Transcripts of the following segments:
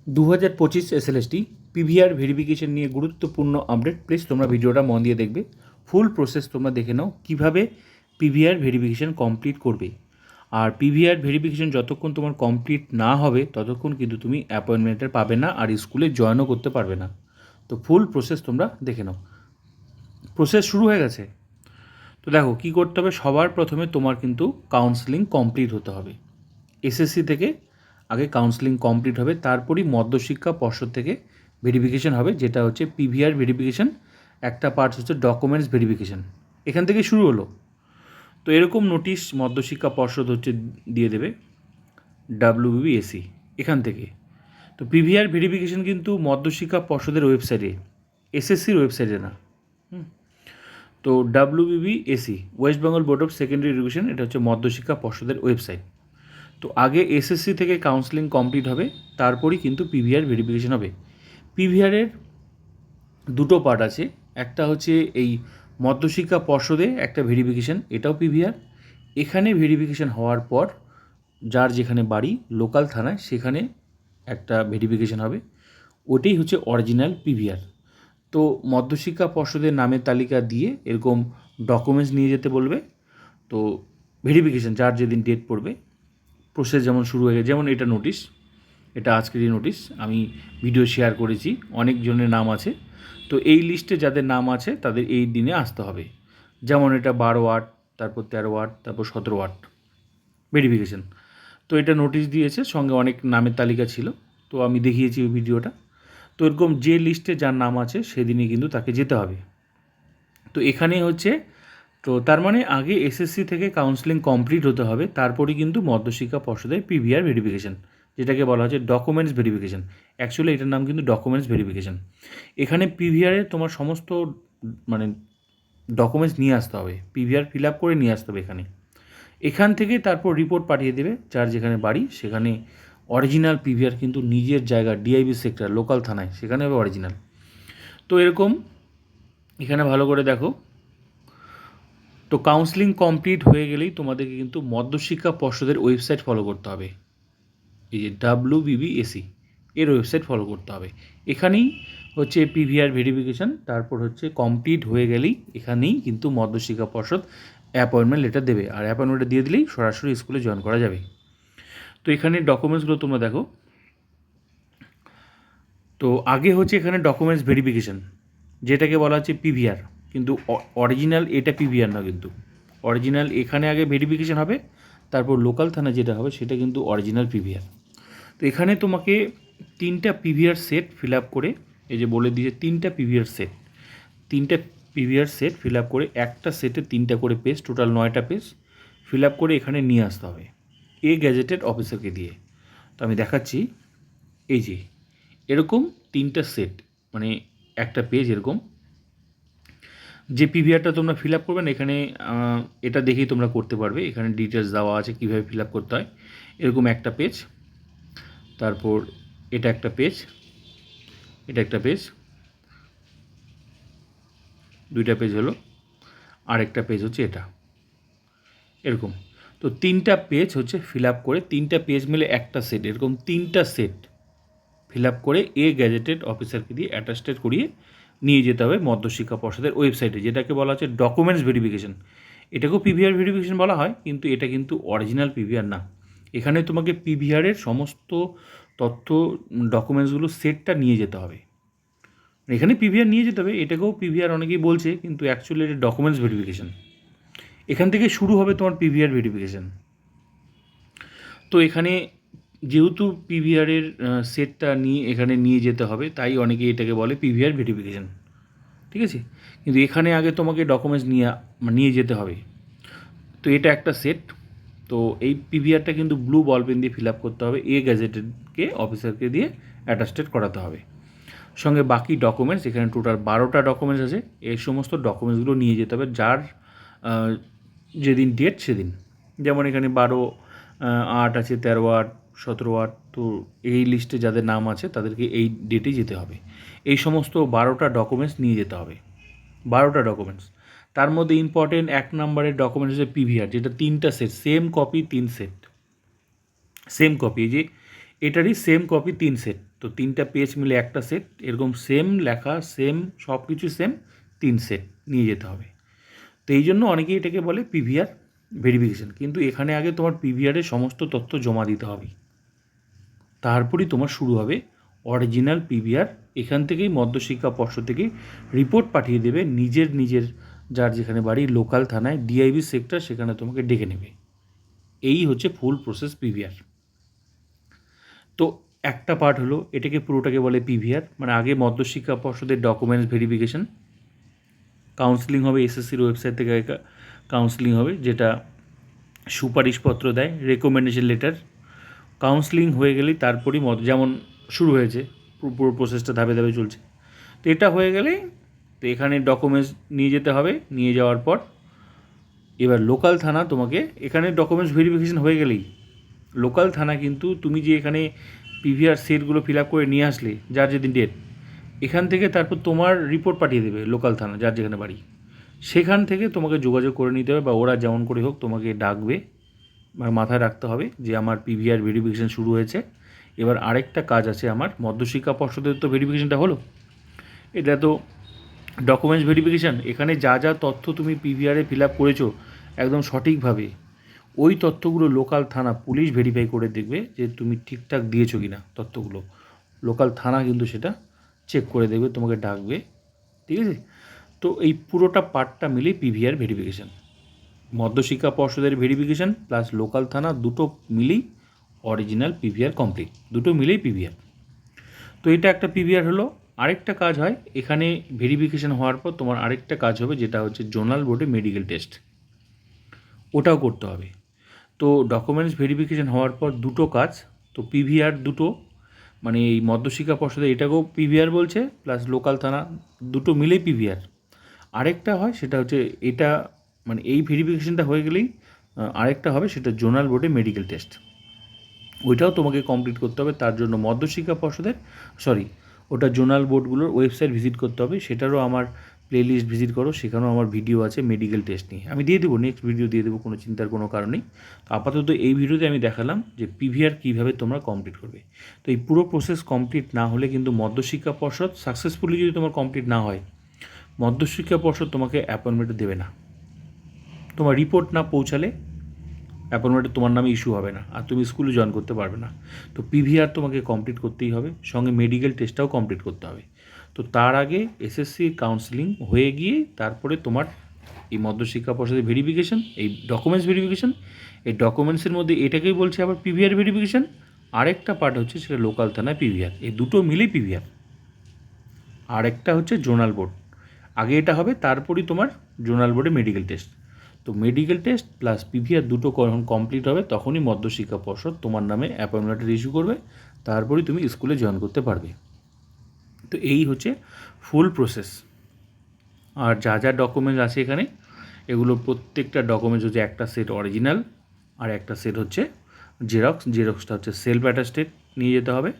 2025 SLST PVR verification নিয়ে গুরুত্বপূর্ণ update. Please তোমরা ভিডিওটা মন দিয়ে দেখবে, ফুল প্রসেস তোমরা দেখে নাও কীভাবে পিভিআর ভেরিফিকেশন কমপ্লিট করবে। আর পিভিআর ভেরিফিকেশন যতক্ষণ তোমার কমপ্লিট না হবে ততক্ষণ কিন্তু তুমি অ্যাপয়েন্টমেন্টের পাবে না আর স্কুলে জয়েনও করতে পারবে না। তো ফুল প্রসেস তোমরা দেখে নাও। প্রসেস শুরু হয়ে গেছে। তো দেখো কী করতে হবে, সবার প্রথমে তোমার কিন্তু কাউন্সেলিং কমপ্লিট হতে হবে। এসএসসি থেকে আগে কাউন্সেলিং কমপ্লিট হবে, তারপরই মধ্যশিক্ষা পর্ষদ থেকে ভেরিফিকেশন হবে, যেটা হচ্ছে পিভিআর ভেরিফিকেশন। একটা পার্ট হচ্ছে ডকুমেন্টস ভেরিফিকেশন, এখান থেকে শুরু হলো। তো এরকম নোটিশ মধ্যশিক্ষা পর্ষদ হচ্ছে দিয়ে দেবে WBBSE এখান থেকে। তো পিভিআর ভেরিফিকেশন কিন্তু মধ্যশিক্ষা পর্ষদের ওয়েবসাইটে, এসএসসির ওয়েবসাইটে না। তো WBBSE West Bengal board of secondary education, এটা হচ্ছে মধ্যশিক্ষা পর্ষদের ওয়েবসাইট। তো আগে এসএসসি থেকে কাউন্সেলিং কমপ্লিট হবে, তারপরই কিন্তু পিভিআর ভেরিফিকেশন হবে। পিভিআরের দুটো পার্ট আছে, একটা হচ্ছে এই মধ্যশিক্ষা পর্ষদে একটা ভেরিফিকেশন, এটাও পিভিআর। এখানে ভেরিফিকেশন হওয়ার পর যার যেখানে বাড়ি লোকাল থানায় সেখানে একটা ভেরিফিকেশন হবে, ওটাই হচ্ছে অরিজিনাল পিভিআর। তো মধ্যশিক্ষা পর্ষদের নামের তালিকা দিয়ে এরকম ডকুমেন্টস নিয়ে যেতে বলবে। তো ভেরিফিকেশন যার যেদিন ডেট পড়বে, প্রসেস যেমন শুরু হয়ে গেছে, যেমন এটা নোটিশ, এটা আজকেরই নোটিশ, আমি ভিডিও শেয়ার করেছি, অনেকজনের নাম আছে। তো এই লিস্টে যাদের নাম আছে তাদের এই দিনে আসতে হবে। যেমন এটা 12/8, তারপর 13/8, তারপর 17/8 ভেরিফিকেশন। তো এটা নোটিশ দিয়েছে, সঙ্গে অনেক নামের তালিকা ছিল, তো আমি দেখিয়েছি ওই ভিডিওটা। তো এরকম যে লিস্টে যার নাম আছে সেদিনই কিন্তু তাকে যেতে হবে। তো এখানে হচ্ছে, তো তার মানে আগে এসএসসি থেকে কাউন্সেলিং কমপ্লিট হতে হবে, তারপরেই কিন্তু মধ্যশিক্ষা পর্ষদের পিভিআর ভেরিফিকেশন, যেটাকে বলা হচ্ছে ডকুমেন্টস ভেরিফিকেশন। অ্যাকচুয়ালি এটার নাম কিন্তু ডকুমেন্টস ভেরিফিকেশন। এখানে পিভিআরে তোমার সমস্ত মানে ডকুমেন্টস নিয়ে আসতে হবে, পিভিআর ফিল আপ করে নিয়ে আসতে হবে এখান থেকে। তারপর রিপোর্ট পাঠিয়ে দেবে যার যেখানে বাড়ি সেখানে। অরিজিনাল পিভিআর কিন্তু নিজের জায়গা ডিআইবি সেক্টর লোকাল থানায়, সেখানে হবে অরিজিনাল। তো এরকম এখানে ভালো করে দেখো। তো কাউন্সেলিং কমপ্লিট হয়ে গেলেই তোমাদেরকে কিন্তু মধ্যশিক্ষা পর্ষদের ওয়েবসাইট ফলো করতে হবে, এই যে WBBSE এর ওয়েবসাইট ফলো করতে হবে। এখানেই হচ্ছে পিভিআর ভেরিফিকেশান, তারপর হচ্ছে কমপ্লিট হয়ে গেলেই এখানেই কিন্তু মধ্যশিক্ষা পর্ষদ অ্যাপয়েন্টমেন্ট লেটার দেবে, আর অ্যাপয়েন্টমেন্ট লেটার দিয়ে দিলেই সরাসরি স্কুলে জয়েন করা যাবে। তো এখানে ডকুমেন্টসগুলো তোমরা দেখো। তো আগে হচ্ছে এখানে ডকুমেন্টস ভেরিফিকেশান, যেটাকে বলা হচ্ছে পিভিআর, কিন্তু অরিজিনাল এটা পিভিআর না, কিন্তু অরিজিনাল এখানে আগে ভেরিফিকেশান হবে, তারপর লোকাল থানা যেটা হবে সেটা কিন্তু অরিজিনাল পিভিআর। তো এখানে তোমাকে 3টা পিভিআর সেট ফিল আপ করে, এই যে বলে দিয়েছে 3টা পিভিআর সেট, 3টা পিভিআর সেট ফিল আপ করে, একটা সেটে 3টা করে পেজ, টোটাল 9টা পেজ ফিল আপ করে এখানে নিয়ে আসতে হবে গেজেটেড অফিসারকে দিয়ে। তো আমি দেখাচ্ছি, এই যে এরকম 3টা সেট, মানে একটা পেজ এরকম। যে পিভিআরটা তোমরা ফিল আপ করবে না, এখানে এটা দেখেই তোমরা করতে পারবে, এখানে ডিটেলস দেওয়া আছে কীভাবে ফিল আপ করতে হয়। এরকম একটা পেজ, তারপর এটা একটা পেজ, এটা একটা পেজ, 2টা পেজ হলো, আর একটা পেজ হচ্ছে এটা, এরকম। তো 3টা পেজ হচ্ছে ফিল আপ করে, 3টা পেজ মিলে একটা সেট, এরকম 3টা সেট ফিল আপ করে গেজেটেড অফিসারকে দিয়ে অ্যাটাস্টেড করিয়ে নিয়ে যেতে হবে মধ্যশিক্ষা পর্ষদের ওয়েবসাইটে, যেটাকে বলা হচ্ছে ডকুমেন্টস ভেরিফিকেশন। এটাকেও পিভিআর ভেরিফিকেশন বলা হয়, কিন্তু এটা কিন্তু অরিজিনাল পিভিআর না। এখানে তোমাকে পিভিআরের সমস্ত তথ্য ডকুমেন্টসগুলো সেটটা নিয়ে যেতে হবে, এখানে পিভিআর নিয়ে যেতে হবে। এটাকেও পিভিআর অনেকেই বলছে, কিন্তু অ্যাকচুয়ালি এটা ডকুমেন্টস ভেরিফিকেশন। এখান থেকে শুরু হবে তোমার পিভিআর ভেরিফিকেশন। তো এখানে যেহেতু পিভিআরের সেটটা নিয়ে এখানে নিয়ে যেতে হবে, তাই অনেকে এটাকে বলে পিভিআর ভেরিফিকেশন, ঠিক আছে। কিন্তু এখানে আগে তোমাকে ডকুমেন্টস নিয়ে যেতে হবে। তো এটা একটা সেট। তো এই পিভিআরটা কিন্তু ব্লু বল পেন দিয়ে ফিল আপ করতে হবে, গেজেটেডকে অফিসারকে দিয়ে অ্যাটাস্টেড করাতে হবে। সঙ্গে বাকি ডকুমেন্টস, এখানে টোটাল 12টা ডকুমেন্টস আছে, এই সমস্ত ডকুমেন্টসগুলো নিয়ে যেতে হবে যার যেদিন ডেট সেদিন। যেমন এখানে 12/8 আছে, 13/8, 17/8, তো এই লিস্টে যাদের নাম আছে তাদেরকে এই ডেটেই যেতে হবে। এই সমস্ত 12টা ডকুমেন্টস নিয়ে যেতে হবে, 12টা ডকুমেন্টস। তার মধ্যে ইম্পর্টেন্ট 1 নম্বরের ডকুমেন্টস হচ্ছে পিভিআর, যেটা 3টা set, same copy 3 set, same copy. যে এটারই সেম কপি 3 সেট, তো 3টা পেজ মিলে একটা সেট, এরকম সেম লেখা সেম সব কিছু সেম 3 সেট নিয়ে যেতে হবে। তো এই জন্য অনেকেই এটাকে বলে পিভিআর ভেরিফিকেশান, কিন্তু এখানে আগে তোমার পিভিআরের সমস্ত তথ্য জমা দিতে হবে, তারপরই তোমার শুরু হবে অরিজিনাল পিভিআর। এখান থেকেই মধ্যশিক্ষা পর্ষদ থেকে রিপোর্ট পাঠিয়ে দেবে নিজের যার যেখানে বাড়ি লোকাল থানায় ডিআইবি সেক্টর, সেখানে তোমাকে ডেকে নেবে। এই হচ্ছে ফুল প্রসেস পিভিআর। তো একটা পার্ট হলো, এটাকে পুরোটাকে বলে পিভিআর, মানে আগে মধ্যশিক্ষা পর্ষদের ডকুমেন্টস ভেরিফিকেশান, কাউন্সেলিং হবে, এসএসসির ওয়েবসাইট থেকে কাউন্সেলিং হবে, যেটা সুপারিশপত্র দেয়, রেকমেন্ডেশন লেটার। কাউন্সেলিং হয়ে গেলেই তারপরই যেমন শুরু হয়েছে, পুরো প্রসেসটা ধাপে ধাপে চলছে। তো এটা হয়ে গেলেই তো এখানে ডকুমেন্টস নিয়ে যেতে হবে, নিয়ে যাওয়ার পর এবার লোকাল থানা তোমাকে, এখানে ডকুমেন্টস ভেরিফিকেশান হয়ে গেলেই লোকাল থানা কিন্তু তুমি যে এখানে পিভিআর সেটগুলো ফিল আপ করে নিয়ে আসলে যার যেদিন ডেট, এখান থেকে তারপর তোমার রিপোর্ট পাঠিয়ে দেবে লোকাল থানা যার যেখানে বাড়ি, সেখান থেকে তোমাকে যোগাযোগ করে নিতে হবে, বা ওরা যেমন করে হোক তোমাকে ডাকবে। মাথায় রাখতে হবে যে আমার পিভিআর ভেরিফিকেশান শুরু হয়েছে, এবার আরেকটা কাজ আছে আমার। মধ্যশিক্ষা পর্ষদের তো ভেরিফিকেশানটা হলো, এটা তো ডকুমেন্টস ভেরিফিকেশান, এখানে যা যা তথ্য তুমি পিভিআরে ফিল আপ করেছো একদম সঠিকভাবে, ওই তথ্যগুলো লোকাল থানা পুলিশ ভেরিফাই করে দেখবে যে তুমি ঠিকঠাক দিয়েছো কি না তথ্যগুলো। লোকাল থানা কিন্তু সেটা চেক করে দেখবে, তোমাকে ডাকবে, ঠিক আছে। তো এই পুরোটা পার্টটা মিলেই পিভিআর ভেরিফিকেশান, মধ্যশিক্ষা পর্ষদের ভেরিফিকেশান প্লাস লোকাল থানা, দুটো মিলেই অরিজিনাল পিভিআর কমপ্লিট, দুটো মিলেই পিভিআর। তো এটা একটা পিভিআর হলো। আরেকটা কাজ হয় এখানে ভেরিফিকেশান হওয়ার পর তোমার আরেকটা কাজ হবে, যেটা হচ্ছে জোনাল বোর্ডে মেডিকেল টেস্ট, ওটাও করতে হবে। তো ডকুমেন্টস ভেরিফিকেশান হওয়ার পর দুটো কাজ, তো পিভিআর দুটো, মানে এই মধ্যশিক্ষা পর্ষদে এটাকেও পিভিআর বলছে, প্লাস লোকাল থানা, দুটো মিলেই পিভিআর। আরেকটা হয় সেটা হচ্ছে এটা, মানে এই ভেরিফিকেশানটা হয়ে গেলেই আরেকটা হবে, সেটা জোনাল বোর্ডে মেডিকেল টেস্ট, ওইটাও তোমাকে কমপ্লিট করতে হবে। তার জন্য মধ্যশিক্ষা পর্ষদের ওটা জোনাল বোর্ডগুলোর ওয়েবসাইট ভিজিট করতে হবে, সেটারও আমার প্লেলিস্ট ভিজিট করো, সেখানেও আমার ভিডিও আছে মেডিকেল টেস্ট নিয়ে, আমি দিয়ে দেবো, নেক্সট ভিডিও দিয়ে দেবো, কোনো চিন্তার কোনো কারণ নেই। তো আপাতত এই ভিডিওতে আমি দেখালাম যে পিভিআর কীভাবে তোমরা কমপ্লিট করবে। তো এই পুরো প্রসেস কমপ্লিট না হলে কিন্তু মধ্যশিক্ষা পর্ষদ সাকসেসফুলি যদি তোমার কমপ্লিট না হয়, মধ্যশিক্ষা পর্ষদ তোমাকে অ্যাপয়েন্টমেন্ট দেবে না, তোমার রিপোর্ট না পৌঁছালে অ্যাপয়েন্টমেন্টে তোমার নামে ইস্যু হবে না, আর তুমি স্কুলে জয়েন করতে পারবে না। তো পিভিআর তোমাকে কমপ্লিট করতেই হবে, সঙ্গে মেডিকেল টেস্টটাও কমপ্লিট করতে হবে। তো তার আগে এসএসসি কাউন্সেলিং হয়ে গিয়ে তারপরে তোমার এই মধ্যশিক্ষা পর্ষদের ভেরিফিকেশান, এই ডকুমেন্টস ভেরিফিকেশান, এই ডকুমেন্টসের মধ্যে এটাকেই বলছে আবার পিভিআর ভেরিফিকেশান, আরেকটা পার্ট হচ্ছে সেটা লোকাল থানায় পিভিআর, এই দুটো মিলেই পিভিআর। আরেকটা হচ্ছে জোনাল বোর্ড, আগে এটা হবে, তারপরেই তোমার জোনাল বোর্ডে মেডিকেল টেস্ট। তো মেডিকেল টেস্ট প্লাস পিভিআর দুটো যখন কমপ্লিট হবে, তখনই মধ্যশিক্ষা পর্ষদ তোমার নামে অ্যাপয়েন্টমেন্ট ইস্যু করবে, তারপরেই তুমি স্কুলে জয়েন করতে পারবে। তো এই হচ্ছে ফুল প্রসেস। আর যা যা ডকুমেন্টস আছে এখানে, এগুলো প্রত্যেকটা ডকুমেন্টস হচ্ছে একটা সেট অরিজিনাল, আর একটা সেট হচ্ছে জেরক্সটা হচ্ছে সেলফ অ্যাটাস্টেড নিয়ে যেতে হবে।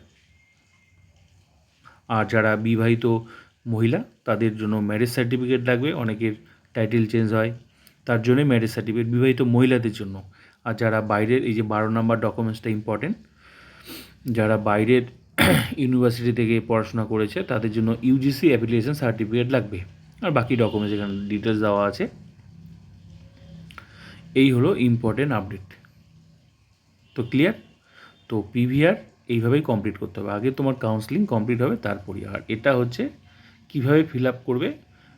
আর যারা বিবাহিত মহিলা তাদের জন্য ম্যারেজ সার্টিফিকেট লাগবে, অনেকের টাইটেল চেঞ্জ হয়, তার জন্যই ম্যারেজ সার্টিফিকেট বিবাহিত মহিলাদের জন্য। আর যারা বাইরের, এই যে 12 নম্বর ডকুমেন্টসটা ইম্পর্টেন্ট, যারা বাইরের ইউনিভার্সিটি থেকে পড়াশোনা করেছে তাদের জন্য ইউজিসি অ্যাফিলিয়েশন সার্টিফিকেট লাগবে। আর বাকি ডকুমেন্টস এখানে ডিটেলস দেওয়া আছে। এই হলো ইম্পর্টেন্ট আপডেট। তো ক্লিয়ার? তো পিভিআর এইভাবেই কমপ্লিট করতে হবে, আগে তোমার কাউন্সেলিং কমপ্লিট হবে তারপরই। আর এটা হচ্ছে কীভাবে ফিল আপ করবে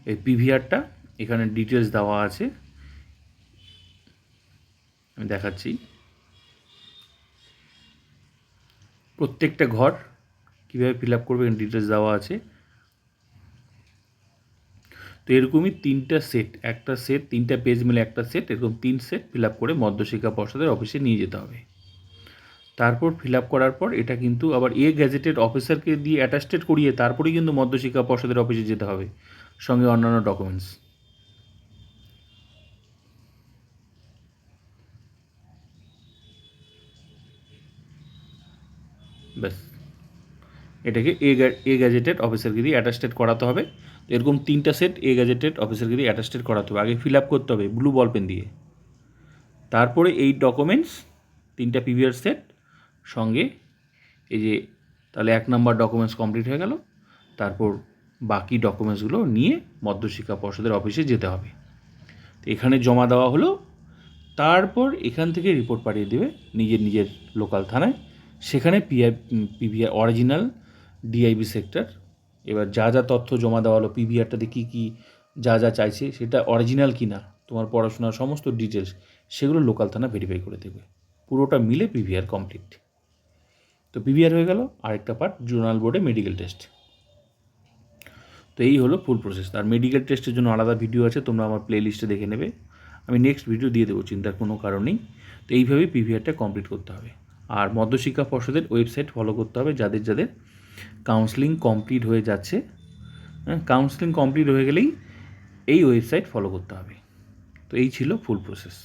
এই পিভিআরটা, এখানে ডিটেলস দেওয়া আছে, আমি দেখাচ্ছি। প্রত্যেকটা ঘর কীভাবে ফিল আপ করবে এখানে ডিটেলস দেওয়া আছে। তো এরকমই 3টা সেট, একটা সেট 3টা পেজ মিলে একটা সেট, এরকম 3 সেট ফিল আপ করে মধ্যশিক্ষা পর্ষদের অফিসে নিয়ে যেতে হবে। তারপর ফিল আপ করার পর এটা কিন্তু আবার গেজেটেড অফিসারকে দিয়ে অ্যাটাস্টেড করিয়ে তারপরেই কিন্তু মধ্যশিক্ষা পর্ষদের অফিসে যেতে হবে, সঙ্গে অন্যান্য ডকুমেন্টস। ব্যাস, এটাকে গেজেটেড অফিসারকে দিয়ে অ্যাটাস্টেড করাতে হবে। এরকম 3টা সেট গেজেটেড অফিসারকে দিয়ে অ্যাটাস্টেড করাতে হবে, আগে ফিল আপ করতে হবে ব্লু বল পেন দিয়ে। তারপরে এই ডকুমেন্টস 3টা পিভিআর সেট সঙ্গে এই যে তাহলে 1 নম্বর ডকুমেন্টস কমপ্লিট হয়ে গেল। তারপর বাকি ডকুমেন্টসগুলো নিয়ে মধ্যশিক্ষা পর্ষদের অফিসে যেতে হবে। তো এখানে জমা দেওয়া হলো, তারপর এখান থেকে রিপোর্ট পাঠিয়ে দেবে নিজের লোকাল থানায়। সেখানে পিভিআর অরিজিনাল ডিআইবি সেক্টর, এবার যা যা তথ্য জমা দেওয়া হলো, পিভিআরটাতে কী যা চাইছে সেটা অরিজিনাল কি না, তোমার পড়াশোনার সমস্ত ডিটেলস, সেগুলো লোকাল থানা ভেরিফাই করে দেবে। পুরোটা মিলে পিভিআর কমপ্লিট। তো পিভিআর হয়ে গেল। আরেকটা পার্ট জোনাল বোর্ডে মেডিকেল টেস্ট। তো এই হলো ফুল প্রসেস। আর মেডিকেল টেস্টের জন্য আলাদা ভিডিও আছে, তোমরা আমার প্লে লিস্টে দেখে নেবে, আমি নেক্সট ভিডিও দিয়ে দেবো, চিন্তার কোনো কারণ নেই। তো এইভাবেই পিভিআরটা কমপ্লিট করতে হবে। আর মধ্যশিক্ষা পর্ষদের ওয়েবসাইট ফলো করতে হবে যাদের কাউন্সেলিং কমপ্লিট হয়ে যাচ্ছে। হ্যাঁ, কাউন্সেলিং কমপ্লিট হয়ে গেলেই এই ওয়েবসাইট ফলো করতে হবে। তো এই ছিল ফুল প্রসেস।